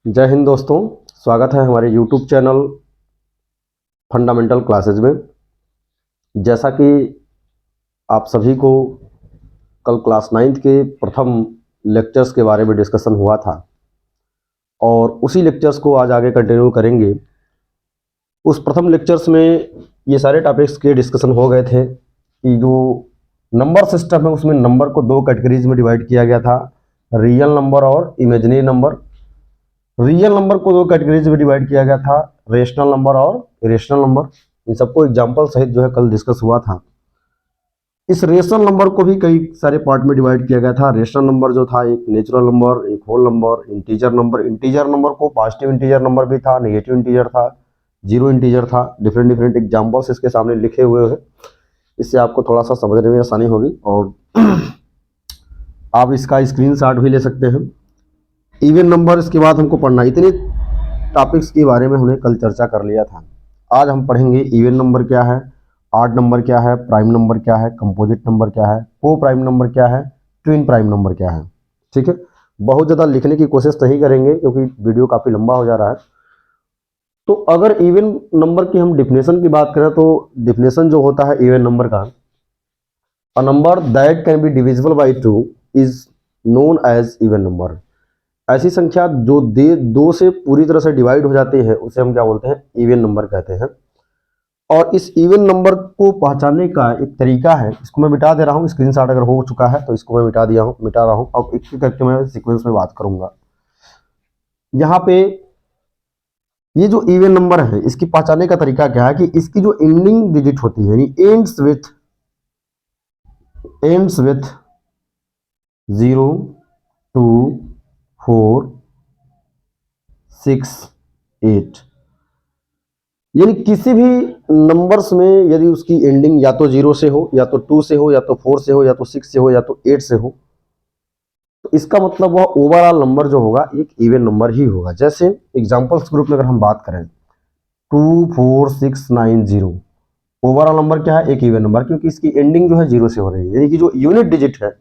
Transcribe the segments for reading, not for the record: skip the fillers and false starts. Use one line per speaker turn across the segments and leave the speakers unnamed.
जय हिंद दोस्तों, स्वागत है हमारे YouTube चैनल फंडामेंटल क्लासेज में। जैसा कि आप सभी को कल क्लास 9th के प्रथम लेक्चर्स के बारे में डिस्कशन हुआ था और उसी लेक्चर्स को आज आगे कंटिन्यू करेंगे। उस प्रथम लेक्चर्स में ये सारे टॉपिक्स के डिस्कशन हो गए थे कि जो नंबर सिस्टम है उसमें नंबर को दो कैटेगरीज में डिवाइड किया गया था, रियल नंबर और इमेजिनरी नंबर। रियल नंबर को दो कैटेगरीज में डिवाइड किया गया था, रेशनल नंबर और इरेशनल नंबर। इन सबको एग्जांपल सहित जो है कल डिस्कस हुआ था। इस रेशनल नंबर को भी कई सारे पार्ट में डिवाइड किया गया था। रेशनल नंबर जो था एक नेचुरल नंबर, एक whole number, integer number. Integer number को पॉजिटिव इंटीजर नंबर भी था, नेगेटिव इंटीजर था, जीरो इंटीजर था। डिफरेंट डिफरेंट एग्जाम्पल्स इसके सामने लिखे हुए हैं, इससे आपको थोड़ा सा समझने में आसानी होगी और आप इसका स्क्रीनशॉट भी ले सकते हैं। इवन नंबर इसके बाद हमको पढ़ना, इतने टॉपिक्स के बारे में हमने कल चर्चा कर लिया था। आज हम पढ़ेंगे इवन नंबर क्या है, ऑड नंबर क्या है, प्राइम नंबर क्या है, कंपोजिट नंबर क्या है, को प्राइम नंबर क्या है, ट्विन प्राइम नंबर क्या है। ठीक है, बहुत ज़्यादा लिखने की कोशिश नहीं करेंगे क्योंकि वीडियो काफ़ी लंबा हो जा रहा है। तो अगर इवन नंबर की हम डिफिनेशन की बात करें तो डिफिनेशन जो होता है इवन नंबर का, a number that can be divisible by 2 is known as even number. ऐसी संख्या जो दो से पूरी तरह से डिवाइड हो जाती है उसे हम क्या बोलते हैं, इवन नंबर कहते हैं। और इस इवन नंबर को पहचानने का एक तरीका है, इसको मैं मिटा दे रहा हूँ। स्क्रीनशॉट अगर हो चुका है तो इसको मैं मिटा रहा हूँ। अब एक एक करके मैं सीक्वेंस में बात करूंगा। यहाँ पे ये जो इवन नंबर है इसकी पहचानने का तरीका क्या है कि इसकी जो एंडिंग डिजिट होती है, यानी एंड्स विथ 0, 2, 4, 6, 8, यानी किसी भी नंबर्स में यदि उसकी एंडिंग या तो 0 से हो, या तो 2 से हो, या तो 4 से हो, या तो 6 से हो, या तो 8 से हो, तो इसका मतलब वह ओवरऑल नंबर जो होगा एक इवन नंबर ही होगा। जैसे एग्जांपल्स ग्रुप में अगर हम बात करें 2, 4, 6, 9, 0, ओवरऑल नंबर क्या है, एक इवन नंबर, क्योंकि इसकी एंडिंग जो है 0 से हो रही है। यानी कि जो यूनिट डिजिट है,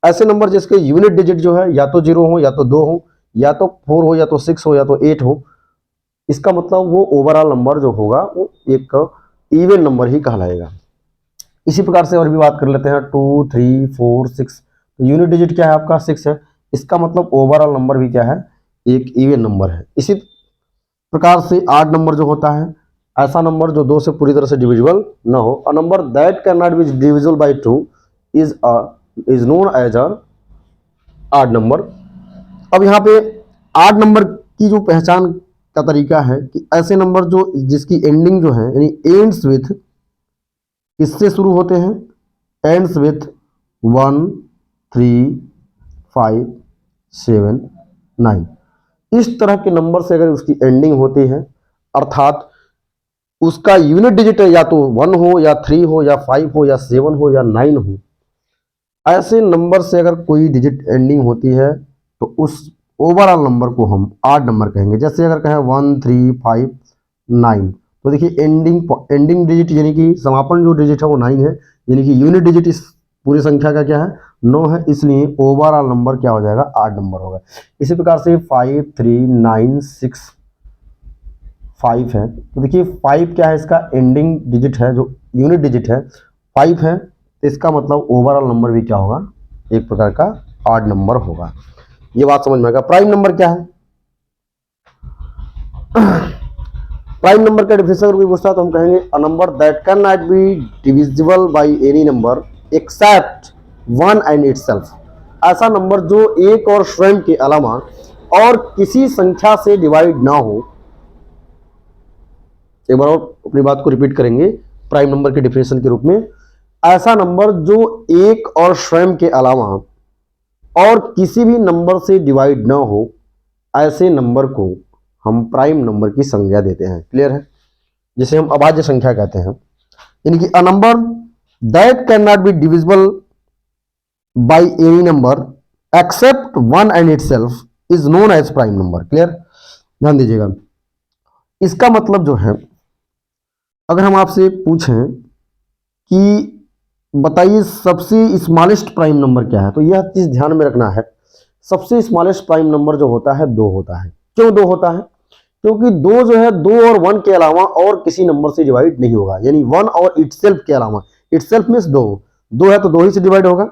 ऐसे नंबर जिसके यूनिट डिजिट जो है या तो 0 हो, या तो 2 हो, या तो 4 हो, या तो 6 हो, या तो 8 हो, इसका मतलब वो ओवरऑल नंबर जो होगा वो एक इवन नंबर ही कहलाएगा। इसी प्रकार से और भी बात कर लेते हैं 2, 3, 4, 6, तो यूनिट डिजिट क्या है आपका 6 है, इसका मतलब ओवरऑल नंबर भी क्या है, एक इवन नंबर है। इसी प्रकार से ऑड नंबर जो होता है, ऐसा नंबर जो 2 से पूरी तरह से डिविजिबल ना हो। A number that can not be divisible by 2 is known as a odd number. अब यहाँ पे ऑड नंबर की जो पहचान का तरीका है कि ऐसे नंबर जो जिसकी एंडिंग जो है, यानी एंड्स विथ, किससे शुरू होते हैं, एंड्स विथ 1, 3, 5, 7, 9, इस तरह के नंबर से अगर उसकी एंडिंग होती है, अर्थात उसका यूनिट डिजिट या तो 1 हो, या 3 हो, या 5 हो, या 7 हो, या 9 हो, ऐसे नंबर से अगर कोई डिजिट एंडिंग होती है तो उस ओवरऑल नंबर को हम ऑड नंबर कहेंगे। जैसे अगर कहें 1, 3, 5, 9, तो देखिए एंडिंग डिजिट यानी कि समापन जो डिजिट है वो 9 है, यानी कि यूनिट डिजिट इस पूरी संख्या का क्या है, 9 है, इसलिए ओवरऑल नंबर क्या हो जाएगा, ऑड नंबर होगा। इसी प्रकार से 5, 3, 9, 6, 5 है, तो देखिए 5 क्या है, इसका एंडिंग डिजिट है, जो यूनिट डिजिट है 5 है, तो इसका मतलब ओवरऑल नंबर भी क्या होगा, एक प्रकार का ऑड नंबर होगा। ये बात समझ में आएगा। प्राइम नंबर क्या है, प्राइम नंबर का डिफिनेशन अगर कोई पूछता है तो हम कहेंगे अ number that can not be divisible by any number except one and itself. ऐसा नंबर जो एक और स्वयं के अलावा और किसी संख्या से डिवाइड ना हो। एक बार और अपनी बात को रिपीट करेंगे प्राइम नंबर के डिफिनेशन के रूप में, ऐसा नंबर जो एक और स्वयं के अलावा और किसी भी नंबर से डिवाइड ना हो, ऐसे नंबर को हम प्राइम नंबर की संज्ञा देते हैं। क्लियर है, जिसे हम अभाज्य संख्या कहते हैं। यानी कि a number that can not be divisible by any number except one and itself is known as prime number. Clear, ध्यान दीजिएगा। इसका मतलब जो है, अगर हम आपसे पूछें कि बताइए सबसे स्मॉलेस्ट प्राइम नंबर क्या है, तो यह चीज ध्यान में रखना है, सबसे स्मॉलेस्ट प्राइम नंबर जो होता है 2 होता है। क्यों 2 होता है? क्योंकि 2 जो है 2 और 1 के अलावा और किसी नंबर से डिवाइड नहीं होगा, यानी 1 और इटसेल्फ के अलावा, इटसेल्फ मींस 2 है तो 2 ही से डिवाइड होगा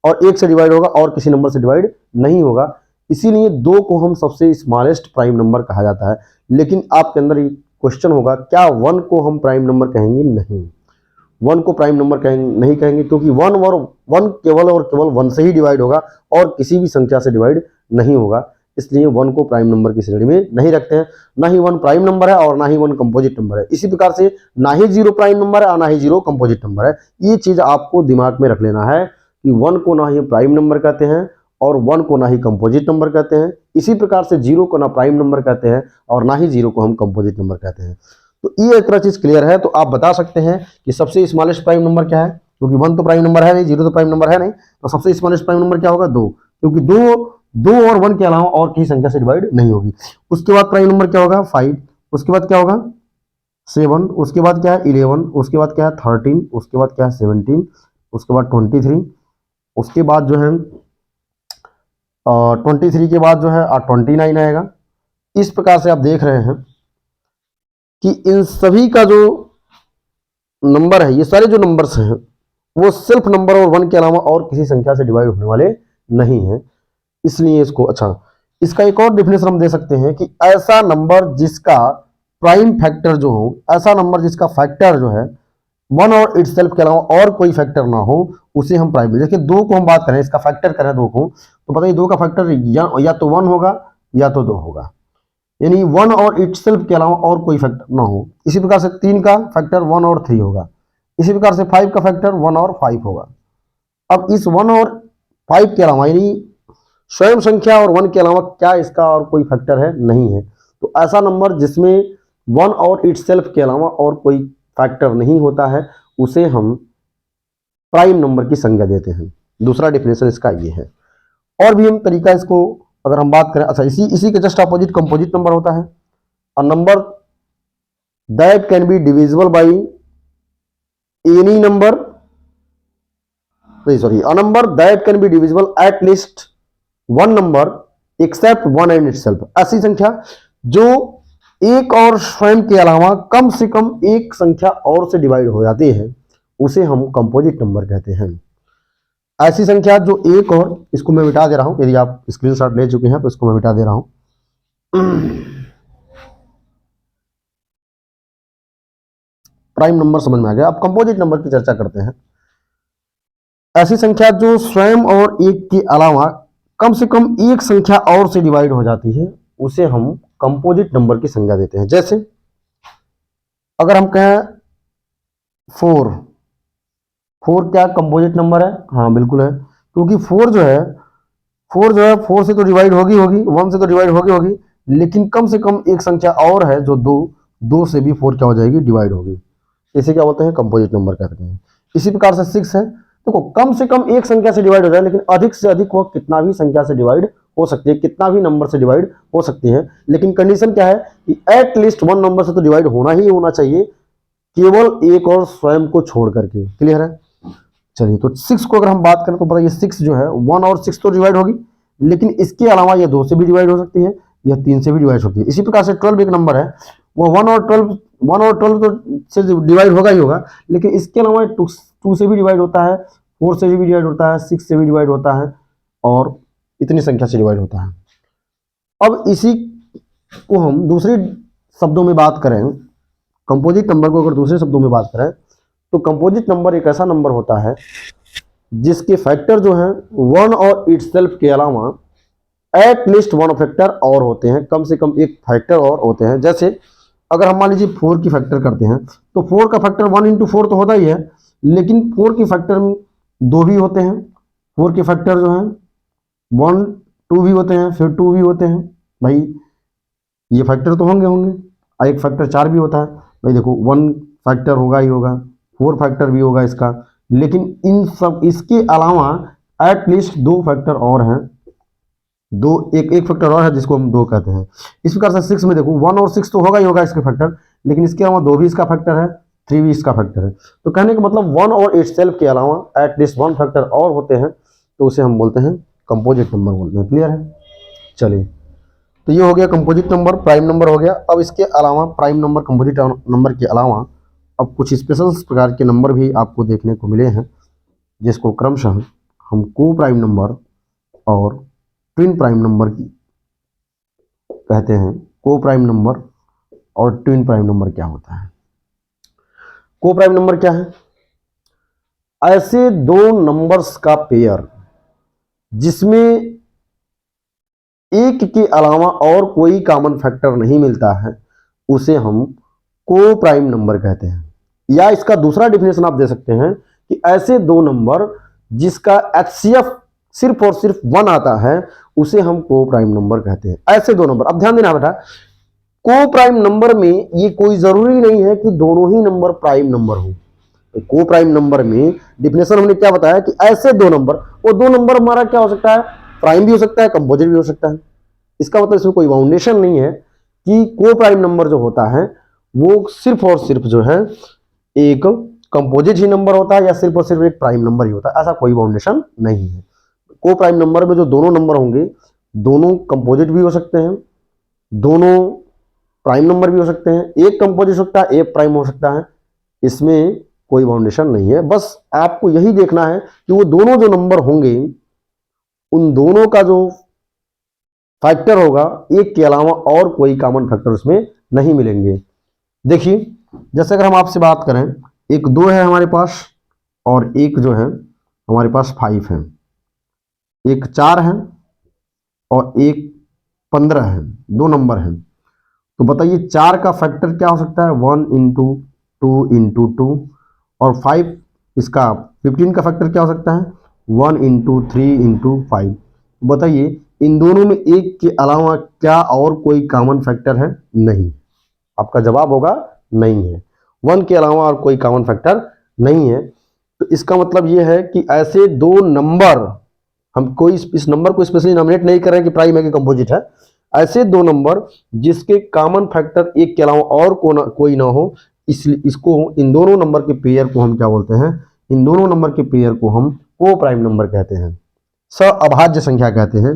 और 1 से डिवाइड होगा और किसी नंबर से डिवाइड नहीं होगा। इसीलिए 2 को हम सबसे स्मॉलेस्ट प्राइम नंबर कहा जाता है। लेकिन आपके अंदर क्वेश्चन होगा, क्या 1 को हम प्राइम नंबर कहेंगे? नहीं, 1 को प्राइम नंबर नहीं कहेंगे, क्योंकि 1 केवल और केवल 1 से ही डिवाइड होगा और किसी भी संख्या से डिवाइड नहीं होगा। इसलिए 1 को प्राइम नंबर की श्रेणी में नहीं रखते हैं। ना ही 1 प्राइम नंबर है और ना ही 1 कंपोजिट नंबर है। इसी प्रकार से ना ही 0 प्राइम नंबर है और ना ही 0 कंपोजिट नंबर है। ये चीज आपको दिमाग में रख लेना है कि 1 को ना ही प्राइम नंबर कहते हैं और 1 को ना ही कंपोजिट नंबर कहते हैं। इसी प्रकार से 0 को ना प्राइम नंबर कहते हैं और ना ही 0 को हम कंपोजिट नंबर कहते हैं। तो ये एक तरह चीज क्लियर है। तो आप बता सकते हैं कि सबसे स्मॉलेस्ट प्राइम नंबर क्या है, क्योंकि 1 तो प्राइम नंबर है नहीं, 0 तो प्राइम नंबर है नहीं, तो सबसे स्मॉलेस्ट प्राइम नंबर क्या होगा? 2, क्योंकि 2 और 1 के अलावा और किसी संख्या से डिवाइड नहीं होगी। उसके बाद प्राइम नंबर क्या होगा? 5, उसके बाद क्या होगा? 7, उसके बाद क्या है? 11, उसके बाद क्या है? 13, उसके बाद क्या है? 17, उसके बाद 23, उसके बाद जो है 23 के बाद जो है 29 आएगा। इस प्रकार से आप देख रहे हैं कि इन सभी का जो नंबर है, ये सारे जो नंबर्स हैं वो सिर्फ नंबर और 1 के अलावा और किसी संख्या से डिवाइड होने वाले नहीं हैं। इसलिए इसको, अच्छा, इसका एक और डेफिनेशन हम दे सकते हैं कि ऐसा नंबर जिसका प्राइम फैक्टर जो हो, ऐसा नंबर जिसका फैक्टर जो है 1 और इटसेल्फ के अलावा और कोई फैक्टर ना हो, उसे हम प्राइम। देखिए 2 को हम बात करें, इसका फैक्टर करें 2 को, तो बताइए 2 का फैक्टर या तो 1 होगा या तो 2 होगा, यानी 1 और इटसेल्फ के अलावा और कोई फैक्टर ना हो। इसी प्रकार से 3 का फैक्टर 1 और 3 होगा। इसी प्रकार से 5 का फैक्टर 1 और 5 होगा। अब इस 1 और 5 के अलावा, यानी स्वयं संख्या और 1 के अलावा क्या इसका और कोई फैक्टर है? नहीं है। तो ऐसा नंबर जिसमें 1 और इटसेल्फ के अलावा और कोई फैक्टर नहीं होता है, उसे हम प्राइम नंबर की संज्ञा देते हैं। दूसरा डेफिनेशन इसका ये है। और भी हम तरीका इसको अगर हम बात करें, अच्छा, इसी के जस्ट अपोजिट कंपोजिट नंबर होता है। अ number that can be divisible by any number, sorry, a number that can be divisible at least 1 number except 1 and itself. ऐसी संख्या जो एक और स्वयं के अलावा कम से कम एक संख्या और से डिवाइड हो जाती है, उसे हम कंपोजिट नंबर कहते हैं। ऐसी संख्या जो एक और, इसको मैं मिटा दे रहा हूं, यदि आप स्क्रीनशॉट ले चुके हैं तो इसको मैं मिटा दे रहा हूं। प्राइम नंबर समझ में आ गया। अब कंपोजिट नंबर की चर्चा करते हैं। ऐसी संख्या जो स्वयं और एक के अलावा कम से कम एक संख्या और से डिवाइड हो जाती है, उसे हम कंपोजिट नंबर की संज्ञा देते हैं। जैसे अगर हम कहें 4 क्या कंपोजिट नंबर है? हाँ बिल्कुल है, क्योंकि 4 जो है 4 से तो डिवाइड होगी 1 से तो डिवाइड होगी, लेकिन कम से कम एक संख्या और है जो 2 से भी 4 क्या हो जाएगी? डिवाइड होगी। इसे क्या बोलते हैं? कंपोजिट नंबर कहते हैं। इसी प्रकार से 6 है, देखो कम से कम एक संख्या से डिवाइड हो जाए, लेकिन अधिक से अधिक वो कितना भी संख्या से डिवाइड हो सकती है, कितना भी नंबर से डिवाइड हो सकती है, लेकिन कंडीशन क्या है कि एट लीस्ट 1 नंबर से तो डिवाइड होना ही होना चाहिए, केवल एक और स्वयं को छोड़ करके। क्लियर है? चलिए, तो 6 को अगर हम बात करें तो बताइए 6 जो है 1 और 6 तो डिवाइड होगी, लेकिन इसके अलावा ये 2 से भी डिवाइड हो सकती है, यह 3 से भी डिवाइड हो सकती है। इसी प्रकार से 12 एक नंबर है, वो 1 और 12 तो से डिवाइड होगा ही होगा, लेकिन इसके अलावा 2 से भी डिवाइड होता है, 4 से भी डिवाइड होता है, 6 से भी डिवाइड होता है और इतनी संख्या से डिवाइड होता है। अब इसी को हम दूसरे शब्दों में बात करें, कंपोजिट नंबर को अगर दूसरे शब्दों में बात करें, तो कंपोजिट नंबर एक ऐसा नंबर होता है जिसके फैक्टर जो हैं 1 और इटसेल्फ के अलावा एट लीस्ट 1 फैक्टर और होते हैं, कम से कम एक फैक्टर और होते हैं। जैसे अगर हम मान लीजिए 4 की फैक्टर करते हैं, तो 4 का फैक्टर 1 इंटू 4 तो होता ही है, लेकिन 4 के फैक्टर में 2 भी होते हैं। 4 के फैक्टर जो हैं 1 2 भी होते हैं, फिर 2 भी होते हैं। भाई ये फैक्टर तो होंगे एक फैक्टर 4 भी होता है। भाई देखो 1 फैक्टर होगा ही होगा, 4 फैक्टर भी होगा इसका, लेकिन इन सब इसके अलावा एट लीस्ट 2 फैक्टर और हैं, एक फैक्टर और है जिसको हम 2 कहते हैं। इस प्रकार से 6 में देखो 1 और 6 तो होगा ही होगा इसके फैक्टर, लेकिन इसके अलावा 2 भी इसका फैक्टर है, 3 भी इसका फैक्टर है। तो कहने का मतलब 1 और इटसेल्फ के अलावा एट लीस्ट 1 फैक्टर और होते हैं, तो उसे हम बोलते हैं कंपोजिट नंबर बोलते हैं। क्लियर है? चलिए, तो ये हो गया कंपोजिट नंबर, प्राइम नंबर हो गया। अब इसके अलावा प्राइम नंबर, कंपोजिट नंबर के अलावा अब कुछ स्पेशल प्रकार के नंबर भी आपको देखने को मिले हैं, जिसको क्रमशः हम को प्राइम नंबर और ट्विन प्राइम नंबर की कहते हैं। को प्राइम नंबर और ट्विन प्राइम नंबर क्या होता है? को प्राइम नंबर क्या है? ऐसे दो नंबर्स का पेयर जिसमें एक के अलावा और कोई कॉमन फैक्टर नहीं मिलता है, उसे हम को प्राइम नंबर कहते हैं। या इसका दूसरा डिफिनेशन आप दे सकते हैं कि ऐसे दो नंबर जिसका HCF सिर्फ और सिर्फ 1 आता है, उसे हम को प्राइम नंबर कहते हैं। ऐसे दो नंबर, अब ध्यान देना बेटा, को प्राइम नंबर में ये कोई जरूरी नहीं है कि दोनों ही नंबर प्राइम नंबर हो। को प्राइम नंबर में डिफिनेशन हमने क्या बताया कि ऐसे दो नंबर, वो दो नंबर हमारा क्या हो सकता है? प्राइम भी हो सकता है, कंपोजिट भी हो सकता है। इसका मतलब इसमें कोई बाउंडेशन नहीं है कि को प्राइम नंबर जो होता है वो सिर्फ और सिर्फ जो है एक कंपोजिट ही नंबर होता है या सिर्फ और सिर्फ एक प्राइम नंबर ही होता है, ऐसा कोई बाउंडेशन नहीं है। को प्राइम नंबर में जो दोनों नंबर होंगे, दोनों कंपोजिट भी हो सकते हैं, दोनों प्राइम नंबर भी हो सकते हैं, एक कंपोजिट हो सकता है, एक प्राइम हो सकता है। इसमें कोई बाउंडेशन नहीं है। बस आपको यही देखना है कि वो दोनों जो नंबर होंगे, उन दोनों का जो फैक्टर होगा, एक के अलावा और कोई कॉमन फैक्टर उसमें नहीं मिलेंगे। देखिए, जैसे अगर हम आपसे बात करें, एक 2 है हमारे पास और एक जो है हमारे पास 5 है, एक 4 है और एक 15 है, दो नंबर हैं। तो बताइए 4 का फैक्टर क्या हो सकता है? 1 इंटू 2 इंटू 2, और 5 इसका 15 का फैक्टर क्या हो सकता है? 1 इंटू 3 इंटू 5। बताइए इन दोनों में एक के अलावा क्या और कोई कॉमन फैक्टर है? नहीं। आपका जवाब होगा नहीं है। 1 के अलावा और कोई कॉमन फैक्टर नहीं है। तो इसका मतलब यह है कि ऐसे दो नंबर, हम कोई इस नंबर को स्पेशली नॉमिनेट नहीं कर रहे हैं कि प्राइम है कि कंपोजिट है, ऐसे दो नंबर जिसके कॉमन फैक्टर एक के अलावा और कोई ना हो, इसलिए इसको, इन दोनों नंबर के पेयर को हम क्या बोलते हैं? इन दोनों नंबर के पेयर को हम को प्राइम नंबर कहते हैं, सअभाज्य संख्या कहते हैं,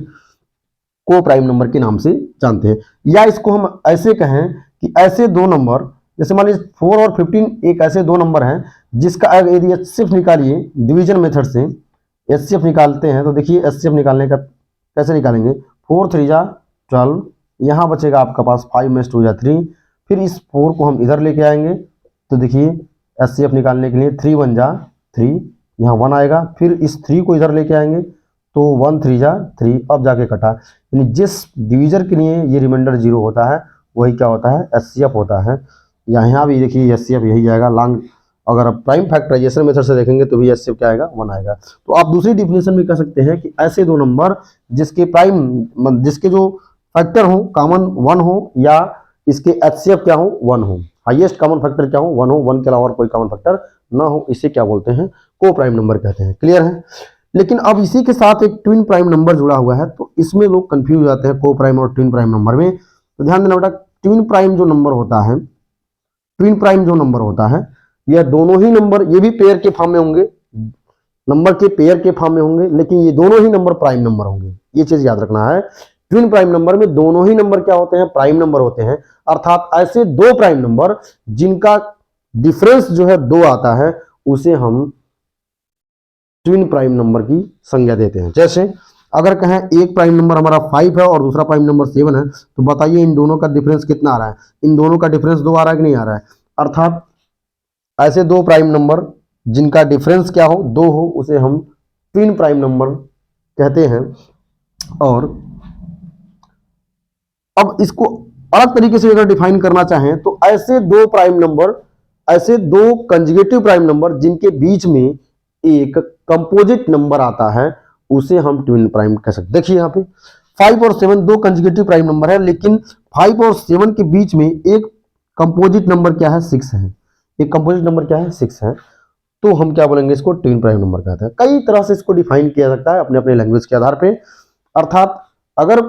को प्राइम नंबर के नाम से जानते हैं। या इसको हम ऐसे कहें कि ऐसे दो नंबर, जैसे मान लीजिए 4 और 15 एक ऐसे दो नंबर हैं जिसका यदि HCF निकालिए डिवीजन मेथड से, HCF निकालते हैं, तो देखिए HCF निकालने का कैसे निकालेंगे? 4 3 जा 12, यहाँ बचेगा आपका पास 5 में 2 जा 3, फिर इस 4 को हम इधर लेके आएंगे, तो देखिए HCF निकालने के लिए 3 1 जा 3, यहाँ 1 आएगा, फिर इस 3 को इधर लेके आएंगे तो 1 3 जा 3, अब जाके कटा। यानी जिस डिवीजर के लिए ये रिमाइंडर 0 होता है वही क्या होता है? HCF होता है। यहाँ भी देखिए HCF यही जाएगा लॉन्ग, अगर आप प्राइम फैक्टराइजेशन मेथड से देखेंगे तो भी HCF क्या आएगा? 1 आएगा। तो आप दूसरी डिफिनेशन में कह सकते हैं कि ऐसे दो नंबर जिसके जिसके जो फैक्टर हो कॉमन 1 हो या इसके HCF क्या हो? 1 हो, हाईएस्ट कॉमन फैक्टर क्या हो? 1 हो, 1 के अलावा और कोई कॉमन फैक्टर ना हो, इसे क्या बोलते हैं? को प्राइम नंबर कहते हैं। क्लियर है? लेकिन अब इसी के साथ एक ट्विन प्राइम नंबर जुड़ा हुआ है, तो इसमें लोग कंफ्यूज हो जाते हैं को प्राइम और ट्विन प्राइम नंबर में। तो ध्यान देना बेटा, ट्विन प्राइम जो नंबर होता है, ट्विन प्राइम जो नंबर होता है, यह दोनों ही नंबर, ये भी पेयर के फॉर्म में होंगे, नंबर के पेयर के फॉर्म में होंगे, लेकिन ये दोनों ही नंबर प्राइम नंबर होंगे। ये चीज याद रखना है, ट्विन प्राइम नंबर में दोनों ही नंबर क्या होते हैं? प्राइम नंबर होते हैं। अर्थात ऐसे दो प्राइम नंबर जिनका डिफरेंस जो है 2 आता है, उसे हम ट्विन प्राइम नंबर की संज्ञा देते हैं। जैसे अगर कहें एक प्राइम नंबर हमारा 5 है और दूसरा प्राइम नंबर 7 है, तो बताइए इन दोनों का डिफरेंस कितना आ रहा है? इन दोनों का डिफरेंस 2 आ रहा है कि नहीं आ रहा है? अर्थात ऐसे दो प्राइम नंबर जिनका डिफरेंस क्या हो? 2 हो, उसे हम ट्विन प्राइम नंबर कहते हैं। और अब इसको अलग तरीके से अगर डिफाइन करना चाहें तो ऐसे दो प्राइम नंबर, ऐसे दो कंजुगेटिव प्राइम नंबर जिनके बीच में एक कंपोजिट नंबर आता है, उसे हम ट्विन प्राइम कह सकते हैं। देखिए यहाँ पे 5 और 7 दो कंजुगेटिव प्राइम नंबर है, लेकिन 5 और 7 के बीच में एक कंपोजिट नंबर क्या है? 6 है। एक कंपोजिट नंबर क्या है? 6 है। तो हम क्या बोलेंगे? इसको ट्विन प्राइम नंबर कहते हैं। कई तरह से इसको डिफाइन किया सकता है अपने अपने लैंग्वेज के आधार पे। अर्थात अगर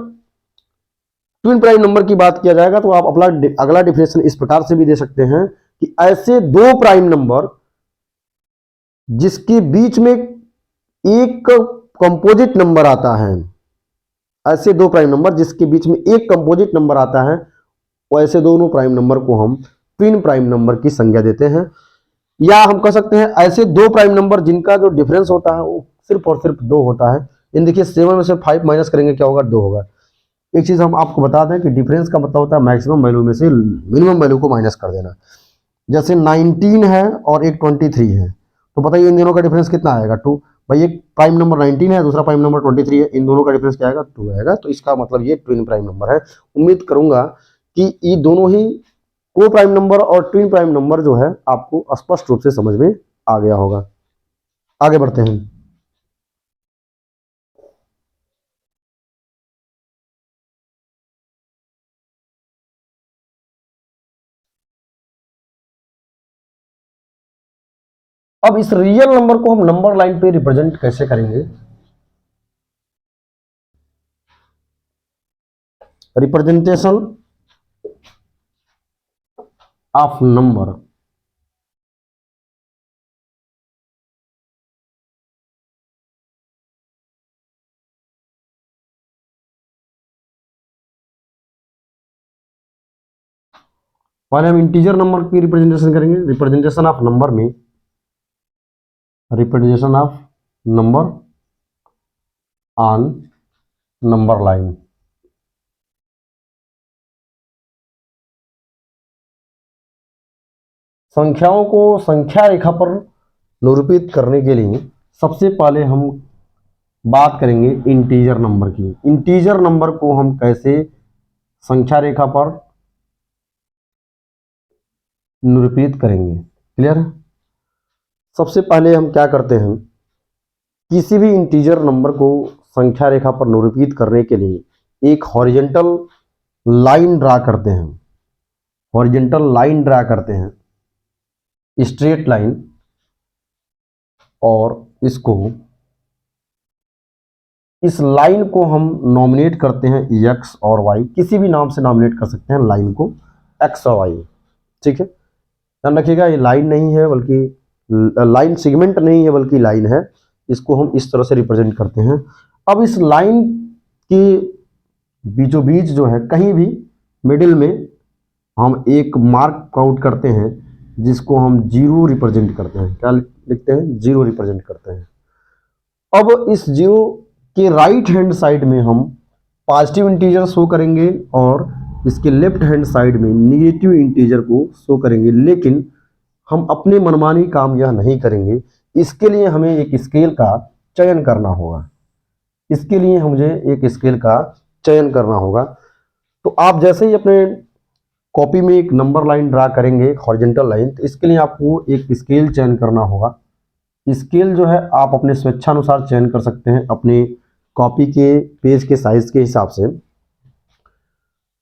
ट्विन प्राइम नंबर की बात किया जाएगा तो आप अपना अगला डिफिनेशन इस प्रकार से भी दे सकते हैं कि ऐसे दो प्राइम नंबर जिसके बीच में एक कंपोजिट नंबर आता है, ऐसे दो प्राइम नंबर जिसके बीच में एक कंपोजिट नंबर आता है, वो ऐसे दोनों प्राइम नंबर को हम ट्विन प्राइम नंबर की संज्ञा देते हैं। या हम कह सकते हैं ऐसे दो प्राइम नंबर जिनका जो डिफरेंस होता है वो सिर्फ और सिर्फ 2 होता है। इन देखिए 7 में से 5 माइनस करेंगे क्या होगा, 2 होगा। एक चीज हम आपको बता दें कि डिफरेंस का मतलब होता है मैक्सिमम वैल्यू में से मिनिमम वैल्यू को माइनस कर देना। जैसे 19 है और एक 23 है, तो बताइए इन दोनों का डिफरेंस कितना आएगा, 2। भाई एक प्राइम नंबर 19 है, दूसरा प्राइम नंबर 23 है, इन दोनों का डिफरेंस क्या आएगा, 2 आएगा। तो इसका मतलब ये ट्विन प्राइम नंबर है। उम्मीद करूंगा कि ये दोनों ही को प्राइम नंबर और ट्विन प्राइम नंबर जो है आपको स्पष्ट रूप से समझ में आ गया होगा। आगे बढ़ते हैं। अब इस रियल नंबर को हम नंबर लाइन पे रिप्रेजेंट कैसे करेंगे। Representation of number. पहले हम इंटीजर नंबर की रिप्रेजेंटेशन करेंगे। रिप्रेजेंटेशन ऑफ नंबर में representation of number on number line. संख्याओं को संख्या रेखा पर निरूपित करने के लिए सबसे पहले हम बात करेंगे इंटीजर नंबर की। इंटीजर नंबर को हम कैसे संख्या रेखा पर निरूपित करेंगे, क्लियर है। सबसे पहले हम क्या करते हैं, किसी भी इंटीजर नंबर को संख्या रेखा पर निरूपित करने के लिए एक हॉरिजॉन्टल लाइन ड्रा करते हैं। हॉरिजॉन्टल लाइन ड्रा करते हैं, स्ट्रेट लाइन, और इस लाइन को हम नॉमिनेट करते हैं एक्स और वाई। किसी भी नाम से नॉमिनेट कर सकते हैं लाइन को, एक्स और वाई, ठीक है। ध्यान रखिएगा ये लाइन नहीं है बल्कि लाइन सेगमेंट नहीं है बल्कि लाइन है। इसको हम इस तरह से रिप्रेजेंट करते हैं। अब इस लाइन के बीचों बीच जो है कहीं भी मिडिल में हम एक मार्क आउट करते हैं जिसको हम 0 रिप्रेजेंट करते हैं। क्या लिखते हैं, 0 रिप्रेजेंट करते हैं। अब इस 0 के राइट हैंड साइड में हम पॉजिटिव इंटीजर शो करेंगे और इसके लेफ्ट हैंड साइड में निगेटिव इंटीजर को शो करेंगे। लेकिन हम अपने मनमानी काम यह नहीं करेंगे। इसके लिए हमें एक स्केल का चयन करना होगा। इसके लिए मुझे एक स्केल का चयन करना होगा। तो आप जैसे ही अपने कॉपी में एक नंबर लाइन ड्रा करेंगे, हॉरिजॉन्टल लाइन, तो इसके लिए आपको एक स्केल चयन करना होगा। स्केल जो है आप अपने स्वेच्छानुसार चयन कर सकते हैं अपने कॉपी के पेज के साइज के हिसाब से।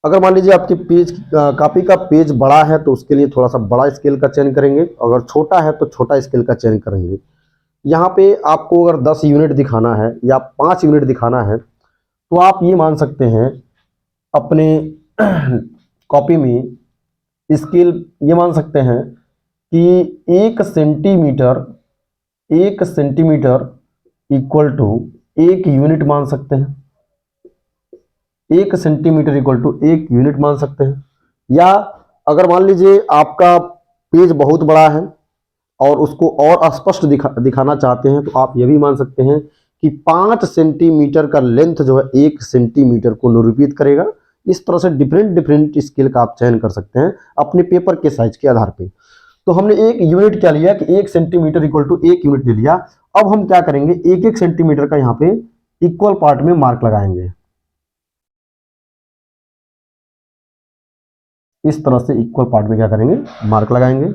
अगर मान लीजिए आपके कॉपी का पेज बड़ा है तो उसके लिए थोड़ा सा बड़ा स्केल का चयन करेंगे, अगर छोटा है तो छोटा स्केल का चयन करेंगे। यहाँ पे आपको अगर 10 यूनिट दिखाना है या 5 यूनिट दिखाना है तो आप ये मान सकते हैं अपने कॉपी में स्केल ये मान सकते हैं कि 1 सेंटीमीटर इक्वल टू 1 यूनिट मान सकते हैं। 1 सेंटीमीटर इक्वल टू 1 यूनिट मान सकते हैं। या अगर मान लीजिए आपका पेज बहुत बड़ा है और उसको और स्पष्ट दिखाना चाहते हैं तो आप ये भी मान सकते हैं कि 5 सेंटीमीटर का लेंथ जो है 1 सेंटीमीटर को निरूपित करेगा। इस तरह से डिफरेंट स्केल का आप चयन कर सकते हैं अपने पेपर के साइज के आधार पे। तो हमने 1 यूनिट क्या लिया कि 1 सेंटीमीटर इक्वल टू 1 यूनिट ले लिया। अब हम क्या करेंगे, 1 सेंटीमीटर का यहाँ पे इक्वल पार्ट में मार्क लगाएंगे। इस तरह से इक्वल पार्ट में क्या करेंगे, मार्क लगाएंगे।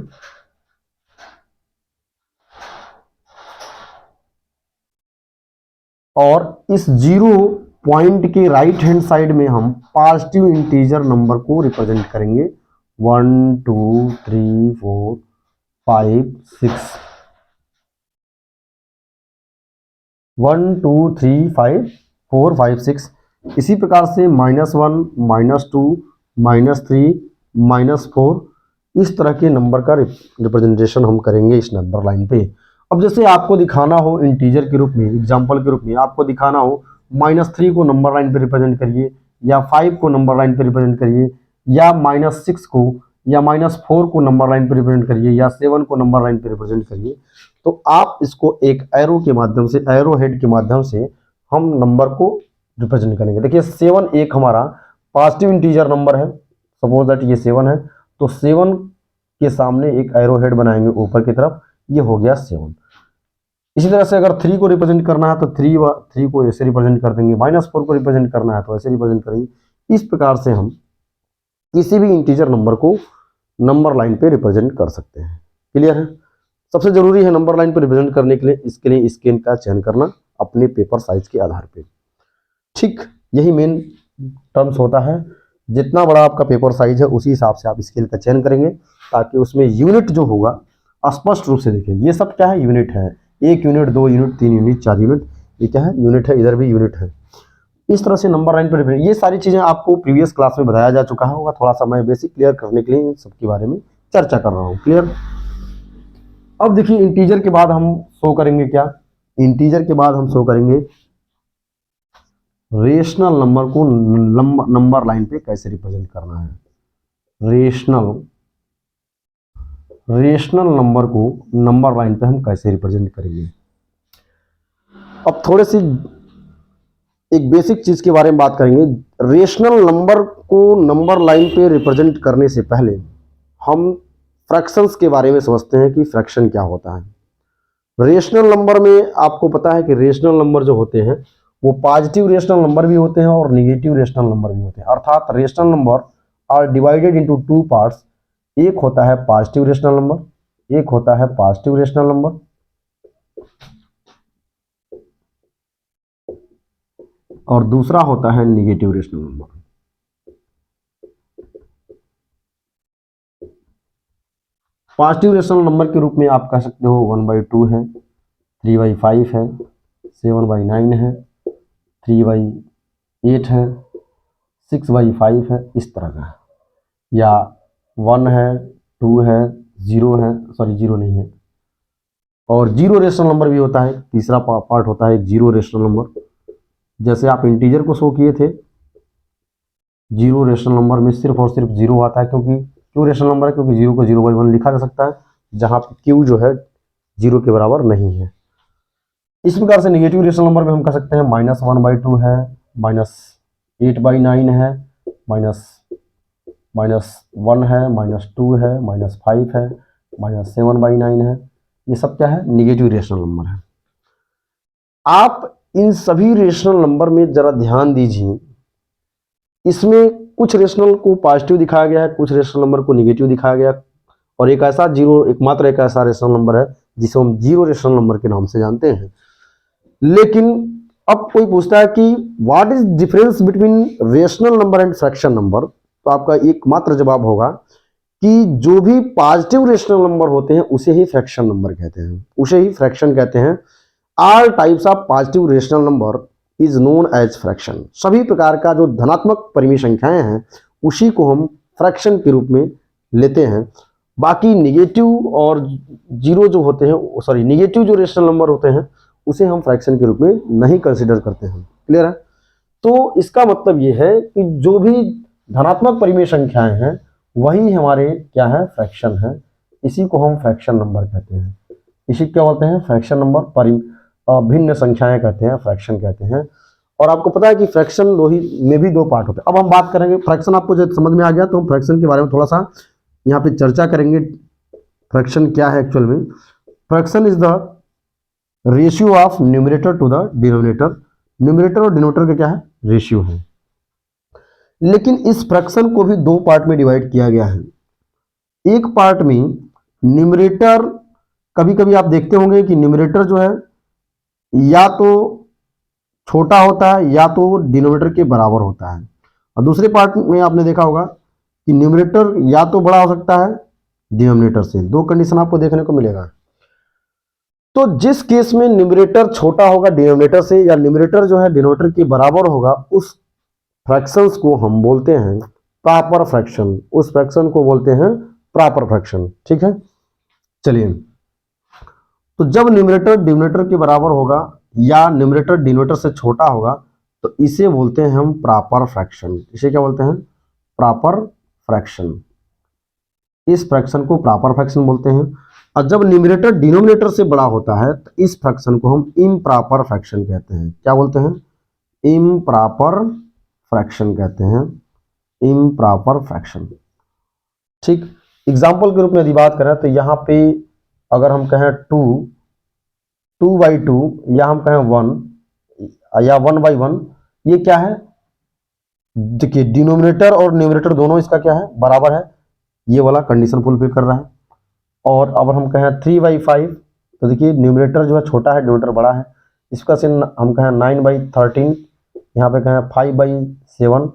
और इस 0 पॉइंट के राइट हैंड साइड में हम पॉजिटिव इंटीजर नंबर को रिप्रेजेंट करेंगे। 1 2 3 4 5 6 1 2 3 5 4 5 6। इसी प्रकार से -1 -2 -3 -4 इस तरह के नंबर का रिप्रेजेंटेशन हम करेंगे इस नंबर लाइन पे। अब जैसे आपको दिखाना हो इंटीजर के रूप में, एग्जाम्पल के रूप में आपको दिखाना हो -3 को नंबर लाइन पे रिप्रेजेंट करिए, या 5 को नंबर लाइन पे रिप्रेजेंट करिए, या -6 को या -4 को नंबर लाइन पे रिप्रेजेंट करिए, या 7 को नंबर लाइन पे रिप्रेजेंट करिए, तो आप इसको एक एरो के माध्यम से, एरो हेड के माध्यम से हम नंबर को रिप्रेजेंट करेंगे। देखिए 7 एक हमारा पॉजिटिव इंटीजर नंबर है, सपोज दैट ये 7 है, तो 7 के सामने एक एरो हेड बनाएंगे ऊपर की तरफ, ये हो गया 7। इसी तरह से अगर 3 को रिप्रेजेंट करना है तो 3 को ऐसे रिप्रेजेंट कर देंगे, -4 को रिप्रेजेंट करना है तो ऐसे रिप्रेजेंट करेंगे। इस प्रकार से हम किसी भी इंटीजर नंबर को नंबर लाइन पे रिप्रेजेंट कर सकते हैं। क्लियर है? सबसे जरूरी है नंबर लाइन पे रिप्रेजेंट करने के लिए, इसके लिए स्केल का चयन करना अपने पेपर साइज के आधार पे। ठीक यही मेन टर्म्स होता है। जितना बड़ा आपका पेपर साइज है उसी हिसाब से आप स्केल का चयन करेंगे, ताकि उसमें यूनिट जो होगा स्पष्ट रूप से देखें। ये सब क्या है? यूनिट है। 1 यूनिट, 2 यूनिट, 3 यूनिट, 4 यूनिट, ये क्या है? यूनिट है। इधर भी यूनिट है। इस तरह से नंबर लाइन पर ये सारी चीजें आपको प्रीवियस क्लास में बताया जा चुका होगा। थोड़ा सा मैं बेसिक क्लियर करने के लिए इन सबके बारे में चर्चा कर रहा हूँ। क्लियर? अब देखिए इंटीजर के बाद हम शो करेंगे क्या? इंटीजर के बाद हम शो करेंगे रेशनल नंबर को नंबर लाइन पे कैसे रिप्रेजेंट करना है। रेशनल नंबर को नंबर लाइन पे हम कैसे रिप्रेजेंट करेंगे। अब थोड़े सी एक बेसिक चीज के बारे में बात करेंगे। रेशनल नंबर को नंबर लाइन पे रिप्रेजेंट करने से पहले हम फ्रैक्शंस के बारे में समझते हैं कि फ्रैक्शन क्या होता है। रेशनल नंबर में आपको पता है कि रेशनल नंबर जो होते हैं वो पॉजिटिव रेशनल नंबर भी होते हैं और निगेटिव रेशनल नंबर भी होते हैं। अर्थात rational number are divided into 2 parts. एक होता है पॉजिटिव रेशनल नंबर, एक होता है पॉजिटिव रेशनल नंबर, और दूसरा होता है negative rational number. Positive rational number के रूप में आप कह सकते हो 1/2 है, 3/5 है, 7/9 है, 3/8 है, 6/5 है, इस तरह का। या 1 है, 2 है, 0 है, सॉरी 0 नहीं है, और जीरो रेशनल नंबर भी होता है। तीसरा पार्ट होता है एक जीरो रेशनल नंबर। जैसे आप इंटीजर को शो किए थे, जीरो रेशनल नंबर में सिर्फ और सिर्फ 0 आता है, क्योंकि क्यों रेशनल नंबर है? क्योंकि 0 को 0/1 लिखा जा सकता है, जहां पे क्यू जो है 0 के बराबर नहीं है। इस प्रकार से निगेटिव रेशनल नंबर में हम कह सकते हैं -1/2 है, -8/9 है, -1 है, -2 है, -5 है, -7/9 है। ये सब क्या है? निगेटिव रेशनल नंबर है। आप इन सभी रेशनल नंबर में जरा ध्यान दीजिए। इसमें कुछ रेशनल को पॉजिटिव दिखाया गया है, कुछ रेशनल नंबर को निगेटिव दिखाया गया, और एक ऐसा एकमात्र एक ऐसा रेशनल नंबर है जिसे हम जीरो रेशनल नंबर के नाम से जानते हैं। लेकिन अब कोई पूछता है कि what is difference between rational number and fraction number, तो आपका एकमात्र जवाब होगा कि जो भी पॉजिटिव रेशनल नंबर होते हैं उसे ही फ्रैक्शन नंबर कहते हैं, उसे ही फ्रैक्शन कहते हैं। All types of positive rational number is known as fraction. सभी प्रकार का जो धनात्मक परिमेय संख्याएं हैं उसी को हम फ्रैक्शन के रूप में लेते हैं। बाकी निगेटिव और जीरो जो होते हैं, सॉरी निगेटिव जो रेशनल नंबर होते हैं उसे हम फ्रैक्शन के रूप में नहीं कंसिडर करते हैं। क्लियर है? तो इसका मतलब ये है कि जो भी धनात्मक परिमेय संख्याएं हैं वही हमारे क्या है? फ्रैक्शन है। इसी को हम फ्रैक्शन नंबर कहते हैं। इसी क्या बोलते हैं? Fraction number. भिन्न संख्याएं कहते हैं, फ्रैक्शन कहते हैं। और आपको पता है कि फ्रैक्शन में भी 2 पार्ट होते हैं। अब हम बात करेंगे फ्रैक्शन। आपको जब समझ में आ गया तो हम फ्रैक्शन के बारे में थोड़ा सा यहाँ पे चर्चा करेंगे। फ्रैक्शन क्या है एक्चुअल में? Fraction is the ratio of numerator to the denominator. Numerator और डिनोमिनेटर का क्या है? रेशियो है। लेकिन इस फ्रैक्शन को भी 2 पार्ट में डिवाइड किया गया है। एक पार्ट में न्यूमरेटर, कभी कभी आप देखते होंगे कि न्यूमरेटर जो है या तो छोटा होता है या तो डिनोमिनेटर के बराबर होता है, और दूसरे पार्ट में आपने देखा होगा कि न्यूमरेटर या तो बड़ा हो सकता है डिनोमिनेटर से। 2 कंडीशन आपको देखने को मिलेगा। तो जिस केस में न्यूमरेटर छोटा होगा डिनोमिनेटर से, या न्यूमरेटर जो है डिनोमिनेटर के बराबर होगा, उस फ्रैक्शंस को हम बोलते हैं प्रॉपर फ्रैक्शन। उस फ्रैक्शन को बोलते हैं प्रॉपर फ्रैक्शन। ठीक है, चलिए। तो जब न्यूमरेटर डिनोमिनेटर के बराबर होगा या न्यूमरेटर डिनोमिनेटर से छोटा होगा तो इसे बोलते हैं हम प्रॉपर फ्रैक्शन। इसे क्या बोलते हैं? Proper fraction. इस फ्रैक्शन को प्रॉपर फ्रैक्शन बोलते हैं। और जब न्यूमरेटर डिनोमिनेटर से बड़ा होता है तो इस फ्रैक्शन को हम इम्प्रॉपर फ्रैक्शन कहते हैं। क्या बोलते हैं? इम्प्रॉपर फ्रैक्शन कहते हैं, इम्प्रॉपर फ्रैक्शन। ठीक, एग्जाम्पल के रूप में यदि बात करें तो यहाँ पे अगर हम कहें 2/2 या हम कहें 1 या 1/1, ये क्या है? देखिए डिनोमिनेटर और न्यूमरेटर दोनों इसका क्या है? बराबर है, ये वाला कंडीशन फुलफिल कर रहा है। और अब हम कहें 3/5 तो देखिए न्यूमरेटर जो है छोटा है, डिनोमिनेटर बड़ा है। इसका से हम कहें 9/13, यहाँ पे कहें 5/7,